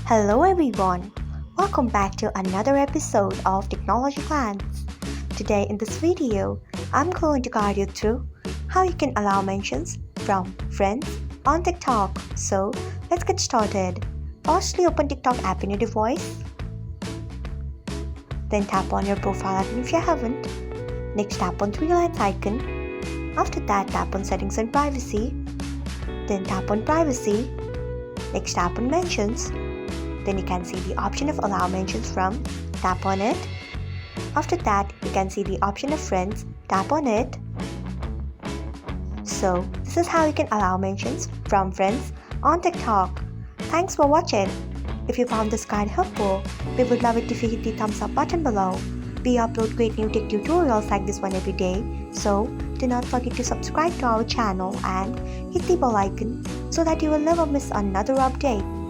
Hello everyone, welcome back to another episode of Technologyglance. Today in this video, I'm going to guide you through how you can allow mentions from friends on TikTok. So let's get started. Firstly, open TikTok app in your device. Then tap on your profile icon if you haven't. Next, tap on three lines icon. After that, tap on settings and privacy. Then tap on privacy. Next, tap on mentions. Then you can see the option of allow mentions from, tap on it. After that, you can see the option of friends, tap on it. So, this is how you can allow mentions from friends on TikTok. Thanks for watching. If you found this guide helpful, we would love it if you hit the thumbs up button below. We upload great new tech tutorials like this one every day, so do not forget to subscribe to our channel and hit the bell icon so that you will never miss another update.